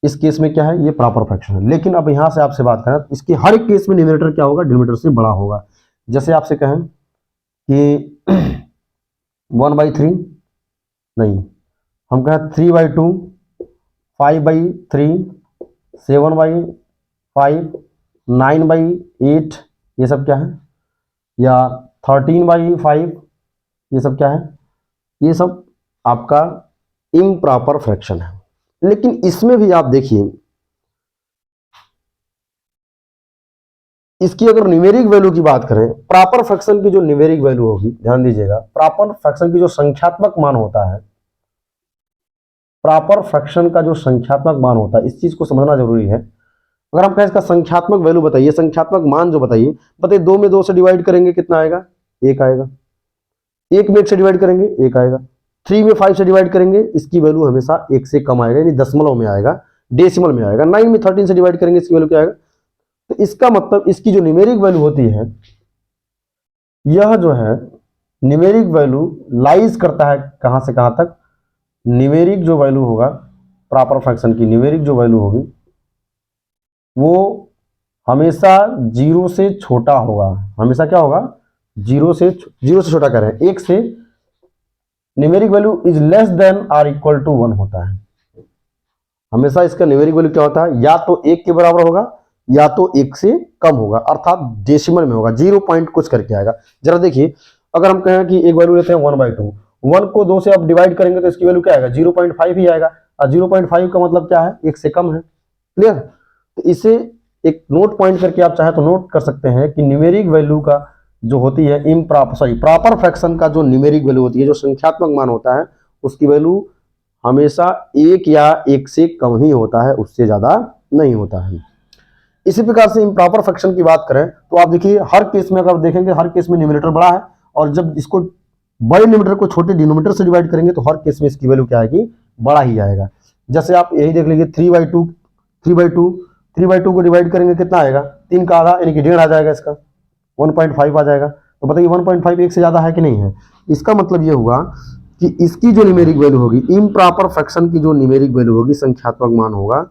इस केस में क्या है? ये प्रॉपर फ्रैक्शन है। लेकिन अब यहाँ से आपसे बात करें तो इसके हर एक केस में न्यूमरेटर क्या होगा? डिनोमिनेटर से बड़ा होगा। जैसे आपसे कहें कि 1/3 नहीं, हम कहें 3/2, 5/3, 7/5, 9/8, ये सब क्या है? या 13/5, ये सब क्या है? ये सब आपका इम्प्रॉपर फ्रैक्शन है। लेकिन इसमें भी आप देखिए, इसकी अगर न्यूमेरिक वैल्यू की बात करें, प्रॉपर फ्रैक्शन की जो न्यूमेरिक वैल्यू होगी, ध्यान दीजिएगा, प्रॉपर फ्रैक्शन की जो संख्यात्मक मान होता है, प्रॉपर फ्रैक्शन का जो संख्यात्मक मान होता है, इस चीज को समझना जरूरी है। अगर हम कहें इसका संख्यात्मक वैल्यू बताइए, संख्यात्मक मान जो बताइए, 2 में 2 से डिवाइड करेंगे कितना आएगा? 1 आएगा। 1 में 1 से डिवाइड करेंगे 1 आएगा। 3 में 5 से डिवाइड करेंगे, इसकी वैल्यू हमेशा 1 से कम आएगा, यानी दशमलव में आएगा, डेसिमल में आएगा। 9 में 13 से डिवाइड करेंगे, इसकी वैल्यू क्या आएगा? तो इसका मतलब इसकी जो न्यूमेरिक वैल्यू होती है, यह जो है न्यूमेरिक वैल्यू लाइज करता है कहां से कहां तक? न्यूमेरिक जो वैल्यू होगा प्रॉपर फ्रैक्शन की, न्यूमेरिक जो वैल्यू होगी वो हमेशा 0 से छोटा होगा। हमेशा क्या होगा? 0 से छोटा कह रहे हैं, 1 से। Numeric value is less than or equal to 1 होता है। हमेशा इसका न्यूमेरिक वैल्यू क्या होता है? या तो 1 के बराबर होगा या तो 1 से कम होगा, अर्थात डेसिमल में होगा, 0 पॉइंट कुछ करके आएगा। जरा देखिए, अगर हम कहें कि एक वैल्यू लेते हैं 1/2, 1 को 2 से आप डिवाइड करेंगे तो इसकी वैल्यू क्या आएगा? 0.5 ही आएगा। और 0.5 का मतलब क्या है? 1 से कम है। क्लियर? तो इसे एक नोट पॉइंट करके आप चाहे तो नोट कर सकते हैं कि न्यूमेरिक वैल्यू का जो होती है प्रॉपर फ्रैक्शन का जो न्यूमेरिक वैल्यू होती है, जो संख्यात्मक मान होता है, उसकी वैल्यू हमेशा 1 या 1 से कम ही होता है, उससे ज्यादा नहीं होता है। इसी प्रकार से इम्प्रॉपर फ्रैक्शन की बात करें तो आप देखिए हर केस में, अगर देखेंगे हर केस में न्यूमरेटर बड़ा है, और जब इसको बड़े न्यूमरेटर को छोटे डिनोमिनेटर से डिवाइड करेंगे तो हर केस में इसकी वैल्यू क्या आएगी? बड़ा ही आएगा। जैसे आप यही देख लीजिए 3/2 को डिवाइड करेंगे कितना आएगा? 3 का आधा, यानी कि 1.5 आ जाएगा, इसका 1.5 आ जाएगा। तो बताइए 1.5 1 से ज्यादा है कि नहीं है? इसका मतलब ये हुआ कि इसकी जो न्यूमेरिक वैल्यू होगी, इम्प्रॉपर फ्रैक्शन की जो न्यूमेरिक वैल्यू होगी, संख्यात्मक मान होगा,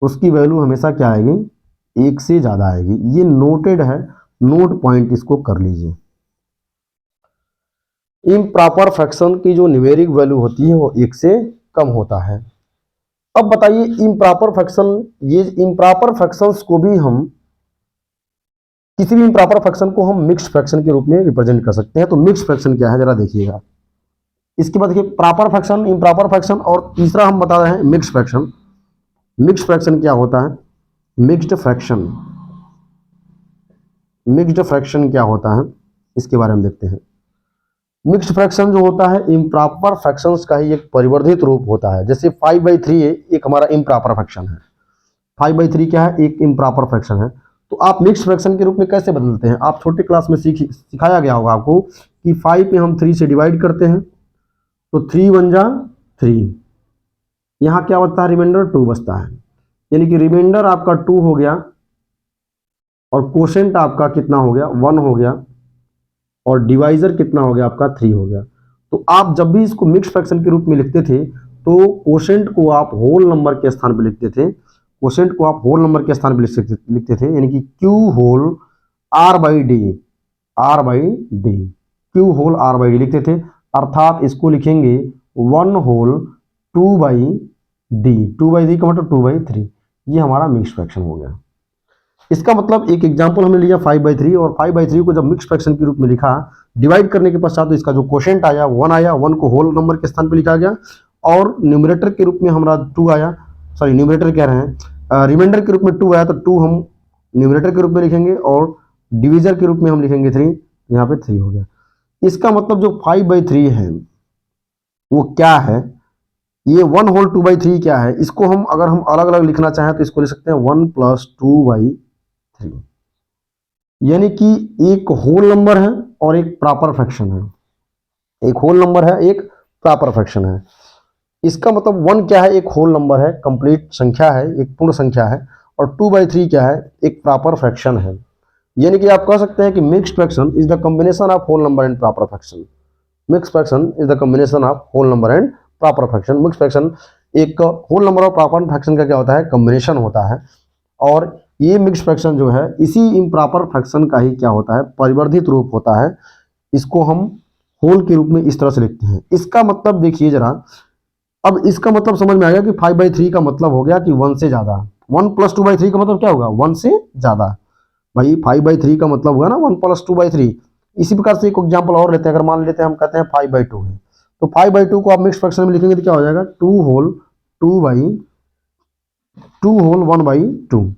उसकी वैल्यू हमेशा क्या आएगी? 1 से ज्यादा आएगी। ये नोटेड है, नोट पॉइंट इसको कर लीजिए। इम्प्रॉपर फ्रैक्शन की जो न्यूमेरिक वैल्यू होती है वो 1 से कम होता है। अब बताइए इम्प्रॉपर फ्रैक्शन, ये इम्प्रॉपर फ्रैक्शंस को भी हम, किसी भी इम्प्रॉपर फ्रैक्शन को हम मिक्स्ड फ्रैक्शन के रूप में रिप्रेजेंट कर सकते हैं। तो मिक्स्ड फ्रैक्शन क्या है, जरा देखिएगा। इसके बाद देखिए प्रॉपर फ्रैक्शन, इम्प्रॉपर फ्रैक्शन, और तीसरा हम बता रहे हैं मिक्स्ड फ्रैक्शन। मिक्स्ड फ्रैक्शन क्या होता है? मिक्स्ड फ्रैक्शन, मिक्स्ड फ्रैक्शन क्या होता है, इसके बारे में देखते हैं। मिक्स्ड फ्रैक्शन जो होता है इम्प्रॉपर फ्रैक्शंस का ही एक परिवर्धित रूप होता है। जैसे 5/3 एक हमारा इम्प्रॉपर फ्रैक्शन है। 5/3 क्या है? एक इम्प्रॉपर फ्रैक्शन है। तो आप मिक्स्ड फ्रैक्शन के रूप में कैसे बदलते हैं? आप छोटे क्लास में सिखाया गया होगा आपको कि 5 पे हम 3 से डिवाइड करते हैं, तो 3 1 जा 3, यहाँ क्या बचता है? रिमाइंडर 2 बचता है, यानी कि रिमाइंडर आपका 2 हो गया, और कोशेंट आपका कितना हो गया? 1 हो गया, और डिवाइजर कितना हो गया आपका? 3 हो गया। तो आप जब भी इसको मिक्स्ड फ्रैक्शन के रूप में लिखते थे तो कोशेंट को आप होल नंबर के स्थान पर लिखते थे, कोशेंट को आप होल नंबर के स्थान पर लिखते थे, यानी कि Q whole R/D, R/D, Q whole R/D लिखते थे। अर्थात इसको लिखेंगे 1 होल 2/D, 2/D का मतलब 2/3। ये हमारा मिक्स्ड फ्रैक्शन हो गया। इसका मतलब एक एग्जांपल हमने लिया 5/3 और 5/3 को जब मिक्स फ्रैक्शन के रूप में लिखा, डिवाइड करने के पश्चात तो इसका जो क्वोशेंट आया 1 आया, 1 को होल नंबर के स्थान पे लिखा गया और न्यूमरेटर के रूप में हमारा 2 आया, सॉरी न्यूमरेटर कह रहे हैं, रिमाइंडर के रूप में 2 आया, तो 2 हम न्यूमरेटर के रूप में लिखेंगे और डिविजर के रूप में हम लिखेंगे 3, यहाँ पे 3 हो गया। इसका मतलब जो 5/3 है वो क्या है, ये 1 होल 2/3 क्या है, इसको हम अगर हम अलग अलग लिखना चाहें तो इसको लिख सकते हैं 1 + 2/3, यानी कि एक होल नंबर है और एक प्रॉपर फ्रैक्शन है, एक होल नंबर है एक प्रॉपर फ्रैक्शन है। इसका मतलब 1 क्या है, एक होल नंबर है, कंप्लीट संख्या है, एक पूर्ण संख्या है, और 2/3 क्या है, एक प्रॉपर फ्रैक्शन है। यानी कि आप कह सकते हैं कि mixed fraction is the combination of whole number and proper fraction. Mixed fraction is the combination of whole number and proper fraction. Mixed fraction एक होल नंबर और प्रॉपर फ्रैक्शन का क्या होता है, कॉम्बिनेशन होता है, और ये मिक्स्ड फ्रैक्शन जो है इसी इम्प्रॉपर फ्रैक्शन का ही क्या होता है, परिवर्धित रूप होता है। इसको हम होल के रूप में इस तरह से लिखते हैं। इसका मतलब देखिए जरा, अब इसका मतलब समझ में आ गया कि 5/3 का मतलब हो गया कि 1 से ज्यादा। 1 + 2/3 का मतलब क्या होगा, 1 से ज्यादा। भाई 5/3 का मतलब होगा ना 1 + 2/3। इसी प्रकार से एक एग्जांपल और लेते हैं, अगर मान लेते हैं हम कहते हैं 5/2 है, तो 5/2 को आप मिक्स फ्रैक्शन में लिखेंगे तो क्या हो जाएगा, 2 होल 1/2।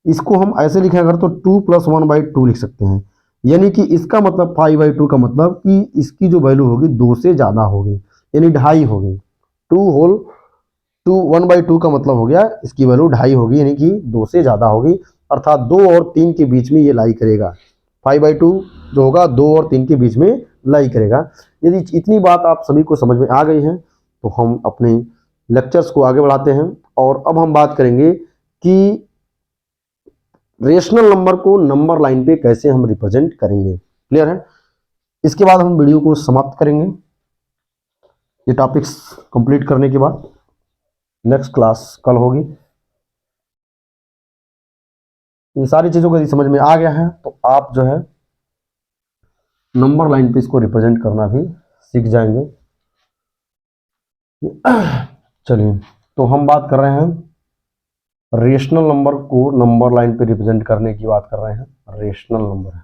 इसको हम ऐसे लिखें अगर तो 2 + 1/2 लिख सकते हैं। यानी कि इसका मतलब 5/2 का मतलब कि इसकी जो वैल्यू होगी 2 से ज्यादा होगी, यानी 2.5 होगी। 2 होल 1/2 का मतलब हो गया इसकी वैल्यू 2.5 होगी, यानी कि 2 से ज्यादा होगी, अर्थात 2 और 3 के बीच में ये लाई करेगा। 5/2 जो होगा 2 और 3 के बीच में लाई करेगा। यदि इतनी बात आप सभी को समझ में आ गई है तो हम अपने लेक्चर्स को आगे बढ़ाते हैं, और अब हम बात करेंगे कि रेशनल नंबर को नंबर लाइन पे कैसे हम रिप्रेजेंट करेंगे। क्लियर है? इसके बाद हम वीडियो को समाप्त करेंगे, ये टॉपिक्स कंप्लीट करने के बाद। नेक्स्ट क्लास कल होगी। इन सारी चीजों को यदि समझ में आ गया है तो आप जो है नंबर लाइन पे इसको रिप्रेजेंट करना भी सीख जाएंगे। चलिए, तो हम बात कर रहे हैं रेशनल नंबर को नंबर लाइन पे रिप्रेजेंट करने की बात कर रहे हैं। रेशनल नंबर है,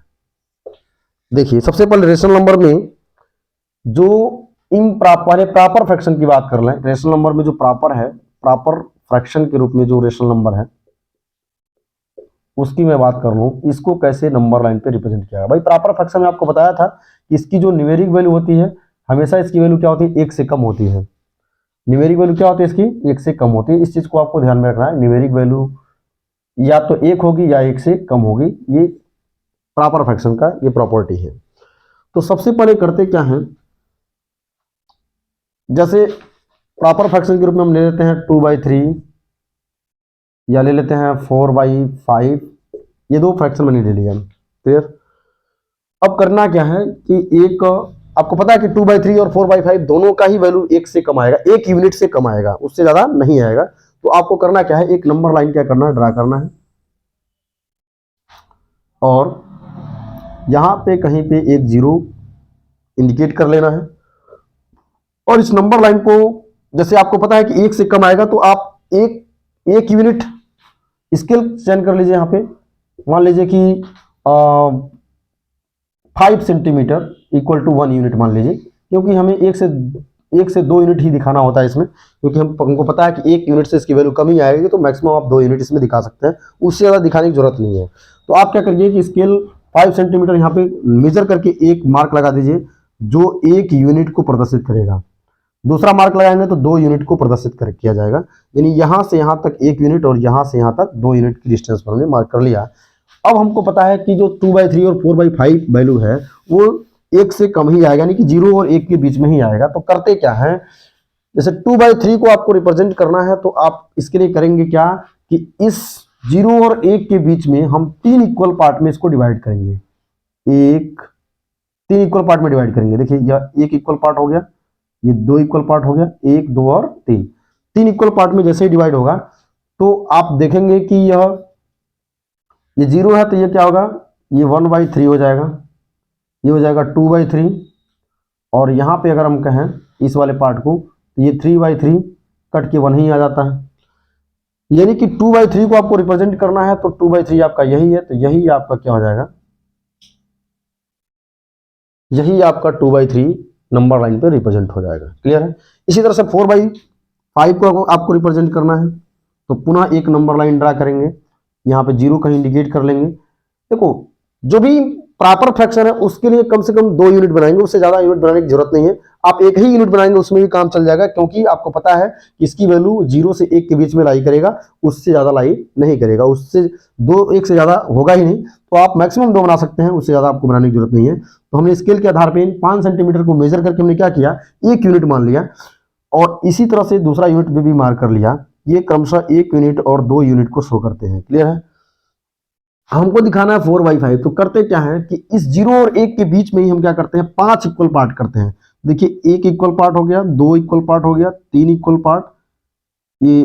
देखिए सबसे पहले रेशनल नंबर में जो प्रॉपर फ्रैक्शन की बात कर लें। रेशनल नंबर में जो प्रॉपर है, प्रॉपर फ्रैक्शन के रूप में जो रेशनल नंबर है उसकी मैं बात कर लूँ, इसको कैसे नंबर लाइन पे रिप्रेजेंट किया है। भाई प्रॉपर फ्रैक्शन में आपको बताया था कि इसकी जो न्यूमेरिक वैल्यू होती है हमेशा इसकी वैल्यू क्या होती है, 1 से कम होती है। न्यूमेरिक वैल्यू क्या होती है इसकी, 1 से कम होती है। इस चीज को आपको ध्यान में रखना है, न्यूमेरिक वैल्यू या तो 1 होगी या 1 से कम होगी। ये प्रॉपर फ्रैक्शन का ये प्रॉपर्टी है। तो सबसे पहले करते क्या है, जैसे प्रॉपर फ्रैक्शन के रूप में हम ले लेते हैं 2/3 या ले लेते हैं 4/5। ये दो फ्रैक्शन मैंने ले लिया। क्लियर? अब करना क्या है कि एक आपको पता है कि 2/3 और 4/5 दोनों का ही वैल्यू 1 से कम आएगा, 1 यूनिट से कम आएगा, उससे ज्यादा नहीं आएगा। तो आपको करना क्या है, एक नंबर लाइन क्या करना है, ड्रा करना है, और यहां पे कहीं पे एक 0 इंडिकेट कर लेना है। और इस नंबर लाइन को, जैसे आपको पता है कि 1 से कम आएगा तो आप एक यूनिट स्केल चयन कर लीजिए। यहाँ पे मान लीजिए कि 5 सेंटीमीटर इक्वल टू 1 यूनिट मान लीजिए, क्योंकि हमें 1 से 2 यूनिट ही दिखाना होता है इसमें, क्योंकि हमको पता है कि 1 यूनिट से इसकी वैल्यू कम ही आएगी, तो मैक्सिमम आप 2 यूनिट इसमें दिखा सकते हैं, उससे ज़्यादा दिखाने की जरूरत नहीं है। तो आप क्या करिए कि स्केल 5 सेंटीमीटर यहाँ पे मेजर करके एक मार्क लगा दीजिए जो 1 यूनिट को प्रदर्शित करेगा। दूसरा मार्क लगाएंगे तो 2 यूनिट को प्रदर्शित किया जाएगा, यानी यहां से यहां तक 1 यूनिट और यहां से यहां तक 2 यूनिट की डिस्टेंस पर हमने मार्क कर लिया। अब हमको पता है कि जो 2/3 और 4/5 वैल्यू है वो 1 से कम ही आएगा, यानी कि 0 और 1 के बीच में ही आएगा। तो करते क्या है, जैसे 2/3 को आपको रिप्रेजेंट करना है तो आप इसके लिए करेंगे क्या कि इस 0 और 1 के बीच में हम 3 इक्वल पार्ट में इसको डिवाइड करेंगे। 3 इक्वल पार्ट में डिवाइड करेंगे। देखिए यह 1 इक्वल पार्ट हो गया, ये 2 इक्वल पार्ट हो गया, 1, 2 और 3। 3 इक्वल पार्ट में जैसे ही डिवाइड होगा तो आप देखेंगे कि ये 0 है तो ये क्या होगा, ये 1/3 हो जाएगा, ये हो जाएगा 2/3, और यहाँ पे अगर हम कहें इस वाले पार्ट को तो ये 3/3 कट के 1 ही आ जाता है। यानी कि 2/3 को आपको रिप्रेजेंट करना है तो 2/3 आपका यही है, तो यही आपका क्या हो जाएगा, यही आपका 2/3 नंबर लाइन पे रिप्रेजेंट हो जाएगा। क्लियर है। इसी तरह से 4/5 को आपको रिप्रेजेंट करना है तो पुनः एक नंबर लाइन ड्रा करेंगे, यहाँ पे 0 कहीं इंडिकेट कर लेंगे। देखो जो भी प्रॉपर फ्रैक्शन है उसके लिए कम से कम 2 यूनिट बनाएंगे, उससे ज्यादा यूनिट बनाने की जरूरत नहीं है। आप एक ही यूनिट बनाएंगे उसमें भी काम चल जाएगा, क्योंकि आपको पता है कि इसकी वैल्यू 0 से 1 के बीच में लाई करेगा, उससे ज्यादा लाई नहीं करेगा, उससे 1 से ज्यादा होगा ही नहीं। तो आप मैक्सिमम 2 बना सकते हैं, उससे ज्यादा आपको बनाने की जरूरत नहीं है। तो हमने स्केल के आधार पर 5 सेंटीमीटर को मेजर करके हमने क्या किया, 1 यूनिट मान लिया, और इसी तरह से दूसरा यूनिट भी मार्क कर लिया। ये क्रमशः 1 यूनिट और 2 यूनिट को शो करते हैं। क्लियर है। हमको दिखाना है 4/5, तो करते क्या है कि इस 0 और 1 के बीच में ही हम क्या करते हैं, 5 इक्वल पार्ट करते हैं। देखिए 1 इक्वल पार्ट हो गया, 2 इक्वल पार्ट हो गया, 3 इक्वल पार्ट, ये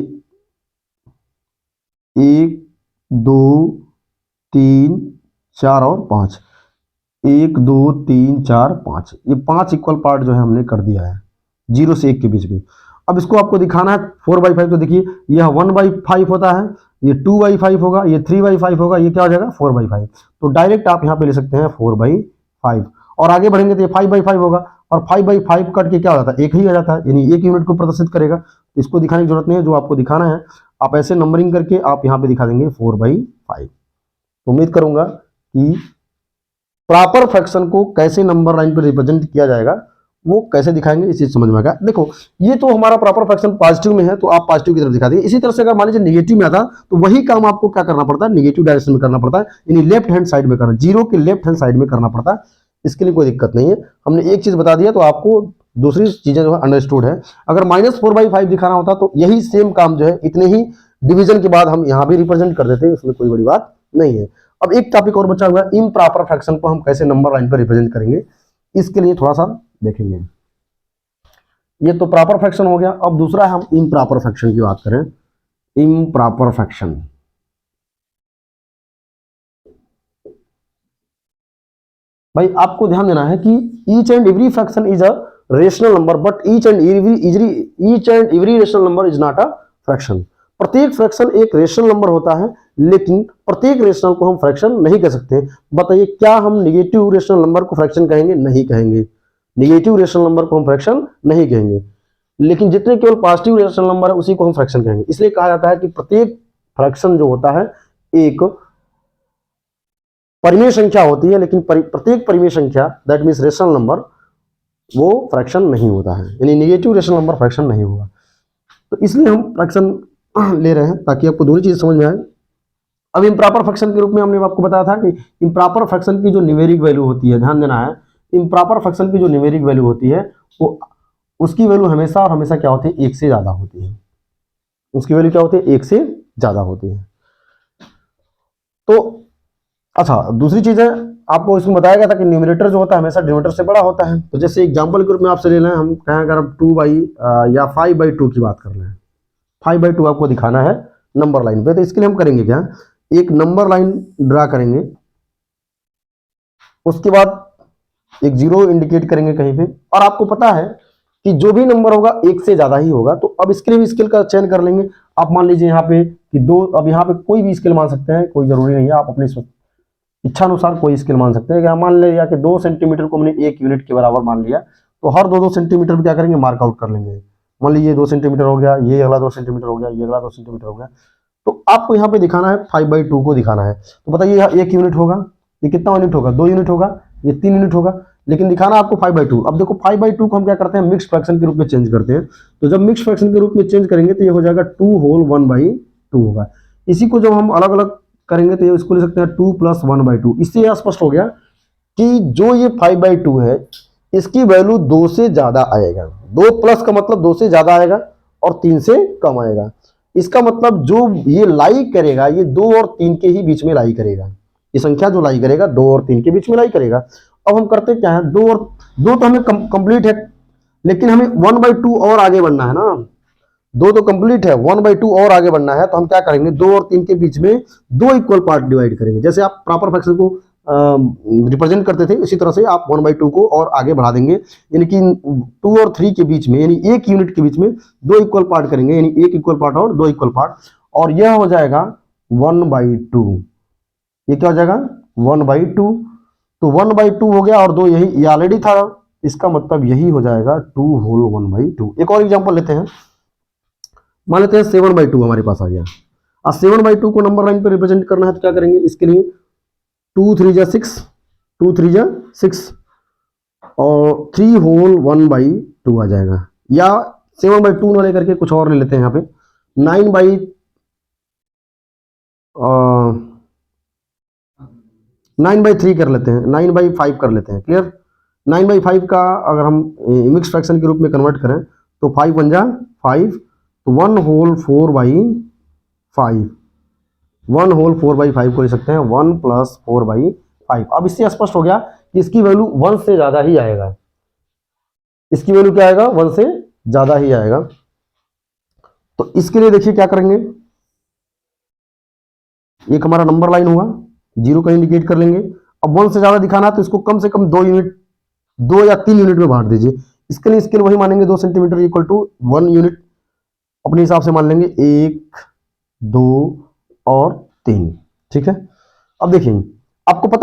1 2 3 4 और 5, 1 2 3 4 5, ये 5 इक्वल पार्ट जो है हमने कर दिया है 0 से 1 के बीच में। अब इसको आपको दिखाना है 4/5, तो देखिए यह 1/5 होता है, ये 2/5 होगा, ये 3/5 होगा, ये क्या हो जाएगा 4/5। तो डायरेक्ट आप यहाँ पे ले सकते हैं 4/5, और आगे बढ़ेंगे तो ये 5/5 होगा, और 5/5 कट के क्या हो जाता है, 1 ही आ जाता है, यानी 1 यूनिट को प्रदर्शित करेगा। तो इसको दिखाने की जरूरत नहीं है, जो आपको दिखाना है आप ऐसे नंबरिंग करके आप यहाँ पे दिखा देंगे 4/5। तो उम्मीद करूंगा कि प्रॉपर फ्रैक्शन को कैसे नंबर लाइन पर रिप्रेजेंट किया जाएगा वो कैसे दिखाएंगे इस चीज समझ में आएगा। देखो ये तो हमारा प्रॉपर फ्रैक्शन पॉजिटिव में है, तो आप पॉजिटिव की तरफ दिखा देंगे। इसी तरह से अगर मान लीजिए नेगेटिव में आता तो वही काम आपको क्या करना पड़ता है, नेगेटिव डायरेक्शन में करना पड़ता है, यानी लेफ्ट हैंड साइड में करना, 0 के लेफ्ट हैंड साइड में करना पड़ता है। इसके लिए कोई दिक्कत नहीं है, हमने एक चीज बता दिया तो आपको दूसरी चीजें जो है अंडरस्टूड है। अगर -4/5 दिखाना होता तो यही सेम काम जो है इतने ही डिवीजन के बाद हम यहाँ भी रिप्रेजेंट कर देते हैं, उसमें कोई बड़ी बात नहीं है। अब एक टॉपिक और बचा हुआ है, इम्प्रॉपर फ्रैक्शन को हम कैसे नंबर लाइन पर रिप्रेजेंट करेंगे, इसके लिए थोड़ा सा देखेंगे। ये तो प्रॉपर फ्रैक्शन हो गया। अब दूसरा है हम इम्प्रॉपर फ्रैक्शन की बात करें। इम्प्रॉपर फ्रैक्शन, भाई आपको ध्यान देना है कि each and every fraction is a rational number, but each and every rational number is not a fraction. प्रत्येक फ्रैक्शन एक रेशनल नंबर होता है, लेकिन प्रत्येक रेशनल को हम फ्रैक्शन नहीं कह सकते। बताइए क्या हम नेगेटिव रेशनल नंबर को फ्रैक्शन कहेंगे? नहीं कहेंगे। नेगेटिव रेशनल नंबर को हम फ्रैक्शन नहीं कहेंगे, लेकिन जितने केवल पॉजिटिव रेशनल नंबर है उसी को हम फ्रैक्शन कहेंगे। इसलिए कहा जाता है कि प्रत्येक फ्रैक्शन जो होता है एक परिमेय संख्या होती है, लेकिन प्रत्येक परिमेय संख्या दैट मीन्स रेशनल नंबर वो फ्रैक्शन नहीं होता है, यानी नेगेटिव रेशनल नंबर फ्रैक्शन नहीं होगा। तो इसलिए हम फ्रैक्शन ले रहे हैं ताकि आपको दोनों चीज समझ में आए। अब इम्प्रॉपर फ्रैक्शन के रूप में हमने आपको बताया था कि इम्प्रॉपर फ्रैक्शन की जो न्यूमेरिक वैल्यू होती है, ध्यान देना है, इम्प्रॉपर फ्रैक्शन की जो न्यूमेरिक वैल्यू होती है वो उसकी वैल्यू हमेशा और हमेशा क्या होती है, 1 से ज्यादा होती है। उसकी वैल्यू क्या होती है, 1 से ज्यादा होती है। तो अच्छा दूसरी चीज है, आपको इसमें बताया गया था कि न्यूमरेटर जो होता है हमेशा डिनोमिनेटर से बड़ा होता है। तो जैसे एग्जांपल के रूप में आपसे ले लें, हम कहें अगर हम 2 या 5/2 की बात कर लें, 5/2 आपको दिखाना है नंबर लाइन पे, तो इसके लिए हम करेंगे क्या, एक नंबर लाइन ड्रा करेंगे, उसके बाद एक 0 इंडिकेट करेंगे कहीं पे, और आपको पता है कि जो भी नंबर होगा 1 से ज्यादा ही होगा। तो अब इसके लिए भी स्केल का चयन कर लेंगे। आप मान लीजिए यहाँ पे कि 2, अब यहाँ पे कोई भी स्केल मान सकते हैं, कोई जरूरी नहीं है, आप अपनी इच्छा अनुसार कोई स्केल मान सकते हैं। मान लिया कि 2 सेंटीमीटर को हमने 1 यूनिट के बराबर मान लिया, तो हर 2-2 सेंटीमीटर पे क्या करेंगे, मार्क आउट कर लेंगे। मान लीजिए 2 सेंटीमीटर हो गया, ये अगला 2 सेंटीमीटर हो गया, ये अगला 2 सेंटीमीटर हो गया। तो आपको यहाँ पे दिखाना है 5/2 को दिखाना है। तो बताइए यहाँ 1 यूनिट होगा, ये कितना यूनिट होगा, 2 यूनिट होगा, ये 3 यूनिट होगा, लेकिन दिखाना आपको 5/2। अब देखो 5/2 को हम क्या करते हैं, मिक्स फ्रैक्शन के रूप में चेंज करते हैं। तो जब मिक्स फ्रैक्शन के रूप में चेंज करेंगे तो ये हो जाएगा 2 होल 1/2 होगा। इसी को जब हम अलग अलग करेंगे तो ये इसको ले सकते हैं 2 + 1/2। इससे यह स्पष्ट हो गया कि जो ये 5/2 है इसकी वैल्यू 2 से ज्यादा आएगा। 2 प्लस का मतलब 2 से ज्यादा आएगा और 3 से कम आएगा। इसका मतलब जो ये लाई करेगा ये 2 और 3 के ही बीच में लाई करेगा। ये संख्या जो लाई करेगा 2 और 3 के बीच में लाई करेगा। अब हम करते क्या है, 2 तो हमें कंप्लीट है, लेकिन हमें 1/2 और आगे बढ़ना है ना। 2 तो कंप्लीट है, 1/2 और आगे बढ़ना है। तो हम क्या करेंगे, 2 और 3 के बीच में 2 इक्वल पार्ट डिवाइड करेंगे। जैसे आप प्रॉपर फ्रैक्शन को रिप्रेजेंट करते थे इसी तरह से आप 1/2 को और आगे बढ़ा देंगे, यानी कि 2 और 3 के बीच में, यानी 1 यूनिट के बीच में 2 इक्वल पार्ट करेंगे, यानी 1 इक्वल पार्ट और 2 इक्वल पार्ट। और यह हो जाएगा 1/2। ये क्या हो जाएगा 1/2। तो 1/2 हो गया और 2 यही, ये ऑलरेडी था, इसका मतलब यही हो जाएगा 2 होल 1/2। एक और एग्जांपल लेते हैं, मान लेते हैं 7/2 हमारे पास आ गया। अब 7/2 को नंबर लाइन पे रिप्रेजेंट करना है तो क्या करेंगे, इसके लिए 2 3 जा 6, 2 3 जा 6 और 3 होल 1/2 आ जाएगा। या 7/2 ना लेकर के कुछ और ले लेते हैं यहाँ पे 9/3 कर लेते हैं, 9/5 कर लेते हैं। क्लियर, 9/5 का अगर हम मिक्स फ्रैक्शन के रूप में कन्वर्ट करें तो 5 1 जा 5, तो 1 होल 4/5, 1 होल 4/5 को ले सकते हैं 1 + 4/5। अब इससे स्पष्ट हो गया कि इसकी वैल्यू 1 से ज्यादा ही आएगा। इसकी वैल्यू क्या आएगा, 1 से ज्यादा ही आएगा। तो इसके लिए देखिए क्या करेंगे, एक हमारा नंबर लाइन हुआ, 0 का इंडिकेट कर लेंगे। अब 1 से ज्यादा दिखाना तो इसको कम से कम 2 यूनिट, 2 या 3 यूनिट में बांट दीजिए। इसके लिए स्केल वही मानेंगे, 2 सेंटीमीटर इक्वल टू 1 यूनिट अपने हिसाब से मान लेंगे, 1 2 और 3। ठीक है, अब देखिए आपको पता है